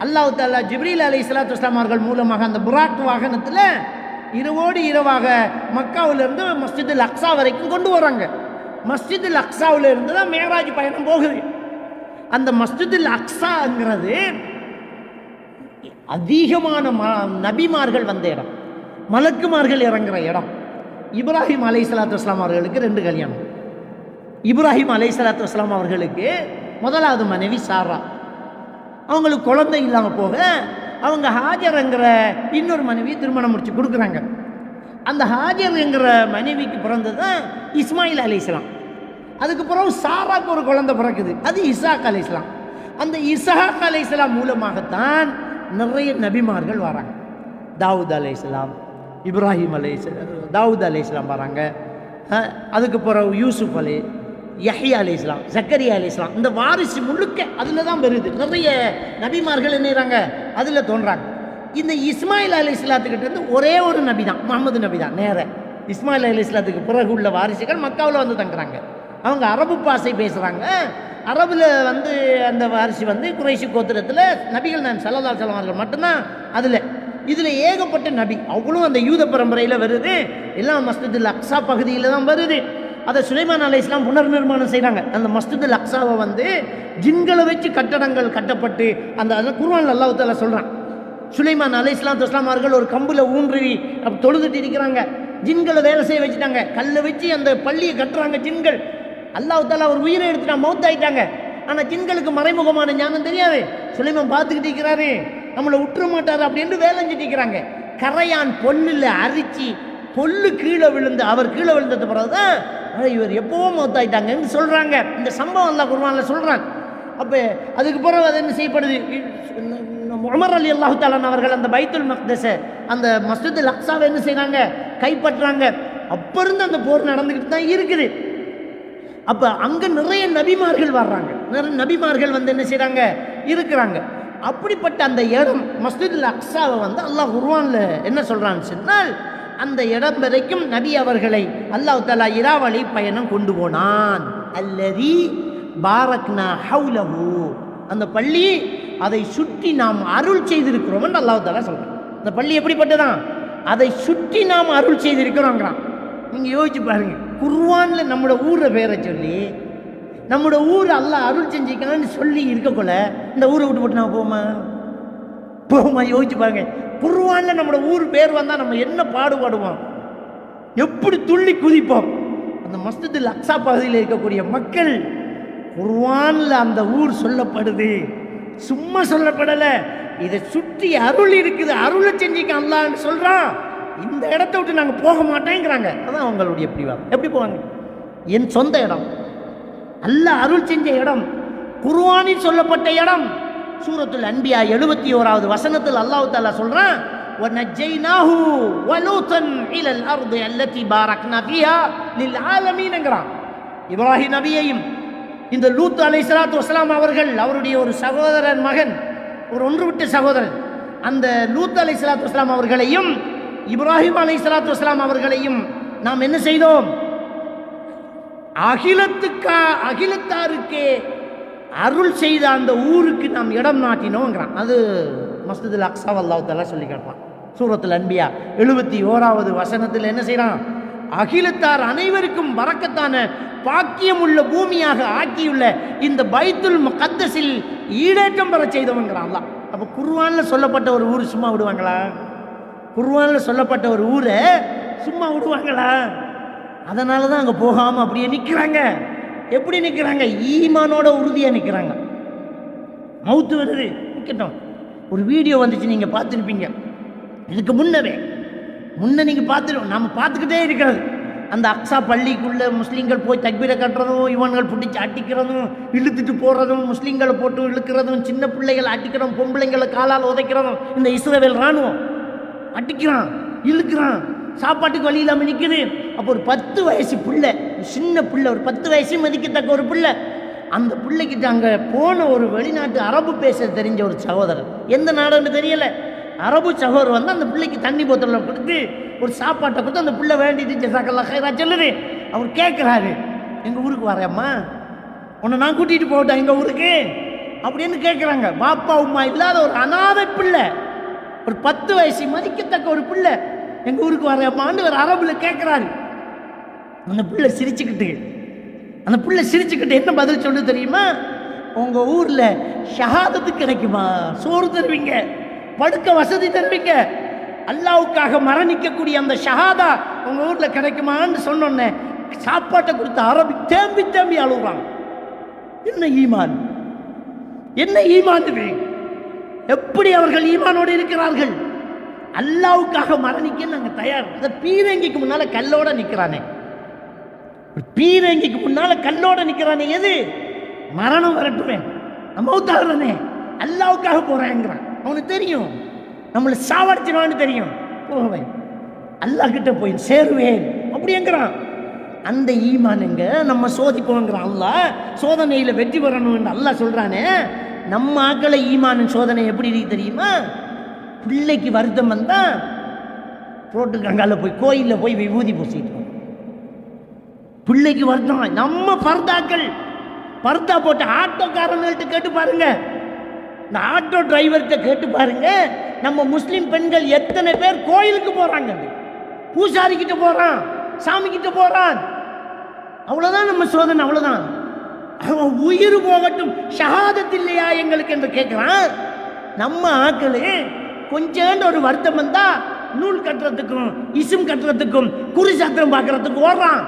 அல்லாஹ் தஆலா ஜிப்ரீல் அலைஹிஸ்ஸலாத்து வஸ்ஸலாம் அவர்கள் மூலமாக அந்த புராக் வாகனத்தில் இரவோடு இரவாக மக்காவிலிருந்து மஸ்ஜிதுல் அக்ஸா வரைக்கும் கொண்டு வராங்க. மஸ்ஜிதுல் அக்ஸாவில் இருந்து தான் மேராஜ் பயணம் போகுது. அந்த மஸ்ஜிதுல் அக்ஸாங்கிறது அதிகமான நபிமார்கள் வந்த இடம், மலக்குமார்கள் இறங்குற இடம். இப்ராஹிம் அலைஹிஸ்ஸலாத்து வஸ்ஸலாம் அவர்களுக்கு 2 கல்யாணம். இப்ராஹிம் அலைஹிஸ்ஸலாத்து வஸ்ஸலாம் அவர்களுக்கு முதலாவது மனைவி சாரா, அவங்களுக்கு குழந்தை இல்லாமல் போக அவங்க ஹாஜர்ங்கிற இன்னொரு மனைவி திருமணம் முடிச்சு கொடுக்குறாங்க. அந்த ஹாஜர்ங்கிற மனைவிக்கு பிறந்தது தான் இஸ்மாயில் அலைஹிஸ்ஸலாம். அதுக்கு பிறகு சாராக்கு ஒரு குழந்தை பிறக்குது, அது இசாக் அலைஹிஸ்ஸலாம். அந்த இசாக் அலைஹிஸ்ஸலாம் மூலமாகத்தான் நிறைய நபிமார்கள் வராங்க. தாவூத் அலைஹிஸ்ஸலாம், இப்ராஹிம் அலைஹிஸ்ஸலாம், தாவூத் அலைஹிஸ்ஸலாம் வராங்க. அதுக்கு பிறகு யூசுப் யஹ்யா அலைஹிஸ்ஸலாம், ஜக்கரியா அலைஹிஸ்ஸலாம். இந்த வாரிசு முழுக்க அதில் தான் வருது. நிறைய நபிமார்கள் என்னறாங்க அதில் தோன்றாங்க. இந்த இஸ்மாயில் அலைஹிஸ்ஸலாத்துக்கிட்ட இருந்து ஒரே ஒரு நபி தான், முகமது நபி தான். நேர இஸ்மாயில் அலைஹிஸ்ஸலாத்துக்கு பிறகு உள்ள வாரிசுகள் மக்காவில் வந்து தங்குறாங்க. அவங்க அரபு பாஷை பேசுகிறாங்க. அரபில் வந்து அந்த வாரிசு வந்து குறைஷி கோத்திரத்தில் நபிகள் நான் ஸல்லல்லாஹு அலைஹி வஸல்லம் மட்டும்தான். இதில் ஏகப்பட்ட நபி அவங்களும் அந்த யூத பரம்பரையில் வருது. எல்லாம் மஸ்ஜிதுல் அக்ஸா பகுதியில் தான் வருது. அதை சுலைமான் அலைஹிஸ்ஸலாம் புனர் நிர்மாணம் செய்கிறாங்க. அந்த மஸ்ஜிதுல் அக்ஸாவை வந்து ஜின்களை வச்சு கட்டடங்கள் கட்டப்பட்டு அந்த குர்ஆன்ல அல்லாஹ் தஆலா சொல்கிறான், சுலைமான் அலைஹிஸ்ஸலாத்து வஸ்ஸலாம் அவர்கள் ஒரு கம்பில் ஊன்றி தொழுதுட்டு இருக்கிறாங்க. ஜின்களை வேலை செய்ய வச்சுட்டாங்க, கல்லை வச்சு அந்த பள்ளியை கட்டுறாங்க ஜின்கள். அல்லாஹ் தஆலா ஒரு உயிரை எடுத்துட்டான், மௌத்தாயிட்டாங்க. ஆனால் ஜின்களுக்கு மறைமுகமான ஞானம் தெரியாது. சுலைமான் பார்த்துக்கிட்டு இருக்கிறாரு, நம்மளை விட்டுற மாட்டார் அப்படின்னு வேலை செஞ்சுட்டு இருக்கிறாங்க. கரையான் பொல்லில் அரிச்சு பொல்லு கீழே விழுந்து அவர் கீழே விழுந்தது பிறகுதான் இவர் எப்போவோ மௌத்தாயிட்டாங்கன்னு சொல்கிறாங்க. இந்த சம்பவம் அல்லாஹ் குர்ஆன்ல சொல்கிறான். அப்போ அதுக்கு பிறகு அது என்ன செய்யப்படுது? உமர் ரலியல்லாஹு தஆலா அவர்கள் அந்த பைத்துல் மக்தஸை, அந்த மஸ்ஜிதுல் அக்ஸாவை என்ன செய்கிறாங்க? கைப்பற்றாங்க. அப்போ இருந்து அந்த போர் நடந்துக்கிட்டு தான் இருக்குது. அப்போ அங்கே நிறைய நபிமார்கள் வர்றாங்க. நிறைய நபிமார்கள் வந்து என்ன செய்கிறாங்க? இருக்கிறாங்க. அப்படிப்பட்ட அந்த இடம் மஸ்ஜிதுல் அக்ஸாவை வந்து அல்லாஹ் குர்ஆன்ல என்ன சொல்கிறான்னு சொன்னால், அந்த இடம் வரைக்கும் நபி அவர்களை அல்லாஹ் தஆலா இராவழி பயணம் கொண்டு போனான். அல்லதி பாரக்னா ஹவுலஹு, அந்த பள்ளி அதை சுற்றி நாம் அருள் செய்திருக்கிறோம் என்று அல்லாஹ் தஆலா சொல்கிறான். அந்த பள்ளி எப்படிப்பட்டதான்? அதை சுற்றி நாம் அருள் செய்திருக்கிறோங்கிறான். நீங்கள் யோசிச்சு பாருங்க, குர்ஆன்ல நம்மளோட ஊரை பேரை சொல்லி நம்மளோட ஊர் அல்லாஹ் அருள் செஞ்சிருக்கான்னு சொல்லி இருக்கக்குள்ள இந்த ஊரை விட்டு போட்டு நான் போகுமா? யோசிச்சு பாருங்க. குர்ஆன்ல நம்மளோட ஊர் பேர் வந்தால் நம்ம என்ன பாடுபடுவோம், எப்படி துள்ளி குதிப்போம். அந்த மஸ்ஜிதுல் அக்ஸா பகுதியில் இருக்கக்கூடிய மக்கள் குர்ஆன்ல அந்த ஊர் சொல்லப்படுது, சும்மா சொல்லப்படலை. இதை சுற்றி அருள் இருக்குது, அருளை செஞ்சிக்க அல்லாஹ்னு சொல்கிறான். இந்த இடத்த விட்டு நாங்கள் போக மாட்டேங்கிறாங்க. அதான் அவங்களுடைய பிடிவாதம். எப்படி போவாங்க? என் சொந்த இடம், அல்லாஹ் அருள் செஞ்ச இடம், குர்ஆனில் சொல்லப்பட்ட இடம். சூரத்துல் அன்பியா 71வது வசனத்தில் அல்லாஹ் தஆலா சொல்றான், வனஜைனாஹு வலூதன் இலல் அர்தி அல்லதி பாரக்னா ஃபீஹா லில் ஆலமீன்ங்கறான். இப்ராஹிம் நபியையும் இந்த லூத் அலைஹிஸ்ஸலாத்து வஸ்ஸலாம் அவர்கள், அவருடைய ஒரு சகோதரன் மகன், ஒரு ஒன்று விட்ட சகோதரன், அந்த லூத் அலைஹிஸ்ஸலாத்து வஸ்ஸலாம் அவர்களையும் இப்ராஹிம் அலைஹிஸ்ஸலாத்து வஸ்ஸலாம் அவர்களையும் நாம் என்ன செய்தோம்? அகிலத்தாருக்கே அருள் செய்த அந்த ஊருக்கு நாம் இடம் நாட்டினோங்கிறான். அது மஸ்ஜிதுல் அக்ஸா அல்லாஹ் தஆலா சொல்லி காட்டுறான். சூரத்துல் அன்பியா 71வது வசனத்தில் என்ன செய்யறான்? அகிலத்தார் அனைவருக்கும் பரக்கத்தான பாக்கியம் உள்ள பூமியாக ஆக்கியுள்ள இந்த பைத்துல் முகத்தஸில் ஈடேற்றம் பெற செய்தவங்கிறான் அல்லாஹ். அப்போ குர்ஆன்ல சொல்லப்பட்ட ஒரு ஊர் சும்மா விடுவாங்களா? குர்ஆன்ல சொல்லப்பட்ட ஒரு ஊரை சும்மா விடுவாங்களா? அதனால தான் அங்கே போகாமல் அப்படியே நிற்கிறாங்க. எப்படி நிற்கிறாங்க? ஈமானோட உறுதியாக நிற்கிறாங்க. மவுத்து வருது, நிற்கட்டும். ஒரு வீடியோ வந்துச்சு, நீங்கள் பார்த்துருப்பீங்க. இதுக்கு முன்னே நீங்கள் பார்த்துருவோம், நம்ம பார்த்துக்கிட்டே இருக்கிறது. அந்த அக்ஸா பள்ளிக்குள்ளே முஸ்லீம்கள் போய் தக்பீரை கட்டுறதும், இவன்கள் பிடிச்சி அடிக்கிறதும், இழுத்துட்டு போகிறதும், முஸ்லீம்களை போட்டு இழுக்கிறதும், சின்ன பிள்ளைகளை அடிக்கிறதும், பொம்பளைங்களை காலால் உதைக்கிறதும், இந்த இஸ்ரவேல் இராணுவம் அடிக்கிறான், இழுக்கிறான், சாப்பாட்டுக்கு வழி இல்லாமல் நிற்குது. அப்போ ஒரு 10 வயசு பிள்ளை, சின்ன பிள்ளை, ஒரு 10 வயசு மதிக்கத்தக்க ஒரு பிள்ளை, அந்த பிள்ளைக்கிட்ட அங்கே போன ஒரு வெளிநாட்டு அரபு பேச தெரிஞ்ச ஒரு சகோதரர், எந்த நாடுன்னு தெரியலை, அரபு சகோதரர் வந்து அந்த பிள்ளைக்கு தண்ணி போத்தலில் கொடுத்து ஒரு சாப்பாட்டை கொடுத்து அந்த பிள்ளை வேண்டிட்டு ஜஸாக்கல்லாஹ் ஹைரா சொல்லுது. அவர் கேட்குறாரு, எங்கள் ஊருக்கு வரேம்மா, உன்னை நான் கூட்டிகிட்டு போட்டேன் எங்கள் ஊருக்கு அப்படின்னு கேட்குறாங்க. பாப்பா உமா இல்லாத ஒரு அனாதை பிள்ளை, ஒரு 10 வயசு மதிக்கத்தக்க ஒரு பிள்ளை, எங்கள் ஊருக்கு வரேம்மான்னு ஒரு அரபில் கேட்குறாரு. அந்த பிள்ளை சிரிச்சுக்கிட்டு என்ன பதில் சொல்லு தெரியுமா? உங்கள் ஊரில் ஷஹாதத்து கிடைக்குமா, சோறு தருவீங்க, படுக்க வசதி தருவீங்க, அல்லாவுக்காக மரணிக்கக்கூடிய அந்த ஷஹாதா உங்கள் ஊரில் கிடைக்குமான்னு சொன்னோன்னே சாப்பாட்டை கொடுத்த அரபி தேம்பி தேம்பி அழுகுறாங்க. என்ன ஈமான், என்ன ஈமான் இது? எப்படி அவர்கள் ஈமானோடு இருக்கிறார்கள்? அல்லாவுக்காக மரணிக்க நாங்கள் தயார். அந்த பீரங்கிக்கு முன்னால கல்லோட நிற்கிறானே, பீரங்கிக்கு முன்னால கல்லோட நிற்கிறானே, எது மரணம் வரட்டுவேன், மௌத்தாகிறனே, அல்லாவுக்காக போறேங்கிறான். அவனுக்கு தெரியும் நம்மளை சாவடிச்சிருவான்னு தெரியும், போவேன் அல்லாஹ் கிட்ட போய் சேருவேன் அப்படிங்கிறான். அந்த ஈமானுங்க நம்ம சோதிப்போங்கிறான். அல்லாஹ் சோதனையில் வெற்றி பெறணும்னு அல்லாஹ் சொல்றானே. நம்ம ஆக்களை ஈமான் சோதனை எப்படி இருக்கு தெரியுமா? பிள்ளைக்கு வருத்தம் வந்தா ரோட்டுக்கு அங்கால போய் கோயிலில் போய் விபூதி பூசிட்டு பிள்ளைக்கு வருத்தம். நம்ம பர்தாக்கள் பர்தா போட்டு ஆட்டோக்காரங்கள்ட்ட கேட்டு பாருங்க, இந்த ஆட்டோ டிரைவர்கிட்ட கேட்டு பாருங்க, நம்ம முஸ்லிம் பெண்கள் எத்தனை பேர் கோயிலுக்கு போறாங்க, பூசாரி கிட்ட போறான், சாமி கிட்ட போறான். அவ்வளவுதான் நம்ம சோதனை, அவ்வளவுதான். அவன் உயிர் போகட்டும் ஷஹாதத் இல்லையா எங்களுக்கு என்று கேட்கிறான். நம்ம ஆக்களு கொஞ்சம் ஒரு வருத்தம் வந்தா நூல் கட்டுறதுக்கும் இசும் கட்டுறதுக்கும் குறி சாத்திரம் பார்க்கறதுக்கு ஓடுறான்.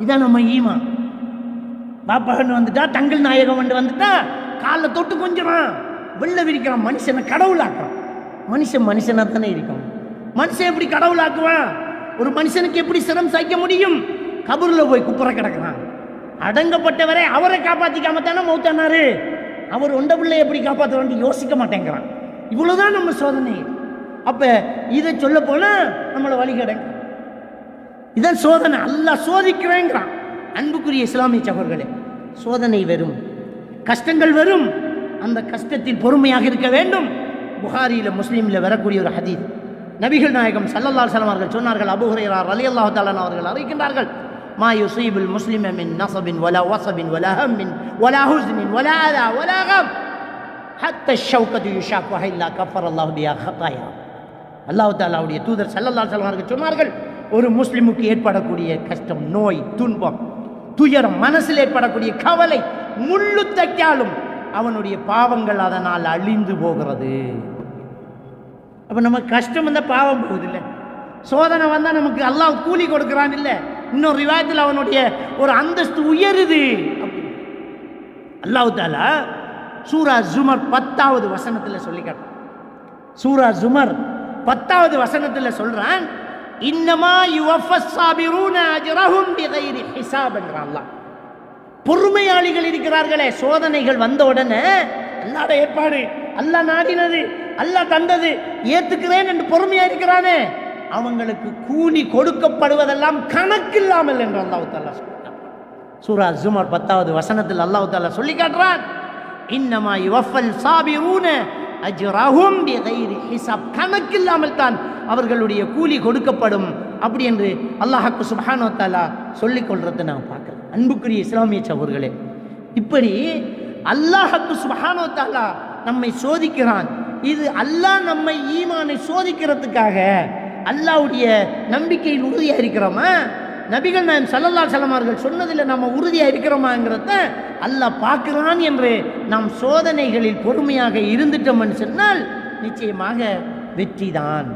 இதான் நம்ம ஈமான். பாப்பான்னு வந்துட்டா, தங்கள் நாயகம் வந்துட்டா காலை தொட்டு கொஞ்சறான், வெள்ள விரிக்கிறான், மனுஷனை கடவுளாக்குறான். மனுஷனா தானே இருக்கும். மனுஷன் எப்படி கடவுளாக்குவான்? ஒரு மனுஷனுக்கு எப்படி சிரம் சகிக்க முடியும்? கபூரில் போய் குப்புற கிடக்கிறான். அடங்கப்பட்டவரை அவரை காப்பாற்றிக்காம தானே மௌத்தானாரு. அவர் ஒண்ட பிள்ளை எப்படி காப்பாற்றுவான்னு யோசிக்க மாட்டேங்கிறான். இவ்வளவுதான் நம்ம சோதனை. அப்ப இதை சொல்ல போனா நம்மளை வழிகடங்க. இதான் சோதனை. அல்லாஹ் சோதிக்கிறேங்கிறான். அன்புக்குரிய இஸ்லாமிய சகோதரர்களே, சோதனை வரும், கஷ்டங்கள் வரும், அந்த கஷ்டத்தில் பொறுமையாக இருக்க வேண்டும். புகாரியில முஸ்லீம்ல வரக்கூடிய ஒரு ஹதீஸ், நபிகள் நாயகம் ஸல்லல்லாஹு அலைஹி வஸல்லம் அவர்கள் சொன்னார்கள், அபூ ஹுரைரா ரலியல்லாஹு தஆலா அவர்கள் அறிவிக்கின்றார்கள், மா யுஸீபுல் முஸ்லிம மின் நஸபின் வலா வஸபின் வலா ஹம்மின் வலா ஹுஸ்னின் வலா அதா வலா கம் ஹத்தா ஷௌகத்து யுஷாஃபஹு இல்லா கஃபரல்லாஹு பிஹா ஹதாயா. அல்லாஹ் தஆலாவுடைய தூதர் ஸல்லல்லாஹு அலைஹி வஸல்லம் அவர்கள் சொன்னார்கள், ஒரு முஸ்லிமுக்கு ஏற்படக்கூடிய கஷ்டம், நோய், துன்பம், துயரம், மனசில் ஏற்படக்கூடிய கவலை முள்ளு தைக்காலும் அவனுடைய பாவங்கள் அதனால் அழிந்து போகிறது. அப்ப நமக்கு கஷ்டம் வந்தா பாவம் போகுது இல்லை, சோதனை வந்தா நமக்கு அல்லாஹ் கூலி கொடுக்கிறான் இல்லை, இன்னொரு ரிவாயத்தில் அவனுடைய ஒரு அந்தஸ்து உயருது. அல்லாஹ் தஆலா சூரா ஜுமர் 10வது வசனத்தில் சொல்லி காட்டுறான். சூரா ஜுமர் 10வது வசனத்தில் சொல்றான், இன்னமா யுவஃபஸ் ஸாபிரூன அஜ்ரஹும் பிகைரி ஹிசாப் என்கிறான் அல்லாஹ். பொறுமையாளிகள் இருக்கிறார்களே, சோதனைகள் வந்த உடனே அல்லாஹ்ட ஏற்பாடு, அல்லாஹ் நாடினது, அல்லாஹ் தந்தது, ஏத்துக்கிறேன் என்று பொறுமையா இருக்கிறானே, அவங்களுக்கு கூலி கொடுக்கப்படுவதெல்லாம் கணக்கில்லாமல் என்று அல்லாஹ் தஆலா சொல்றான். சூரா ஜுமர் 10வது வசனத்தில் அல்லாஹ் தஆலா சொல்லி காட்டுறான், இன்னமா யுவஃபல் ஸாபிரூன அஜ்ரஹும் பிகைரி ஹிசாப், கணக்கில்லாமல் தான் அவர்களுடைய கூலி கொடுக்கப்படும் அப்படி என்று அல்லாஹ் சுப்ஹானஹு வ தஆலா சொல்லிக் கொள்றதை நான் பார்க்கிறேன். அன்புக்குரிய இஸ்லாமிய சகோதரர்களே, இப்படி அல்லாஹ் சுப்ஹானஹு வ தஆலா நம்மை சோதிக்கிறான். இது அல்லாஹ் நம்மை ஈமானை சோதிக்கிறதுக்காக, அல்லாஹ்வுடைய நம்பிக்கையில் உறுதியாக இருக்கிறோமா, நபிகள் நாயகம் ஸல்லல்லாஹு அலைஹி வஸல்லம் அவர்கள் சொன்னதில் நம்ம உறுதியாக இருக்கிறோமாங்கிறத அல்லாஹ் பார்க்கிறான் என்று நாம் சோதனைகளில் பொறுமையாக இருந்துட்டோம்னு சொன்னால் நிச்சயமாக வெற்றிதான்.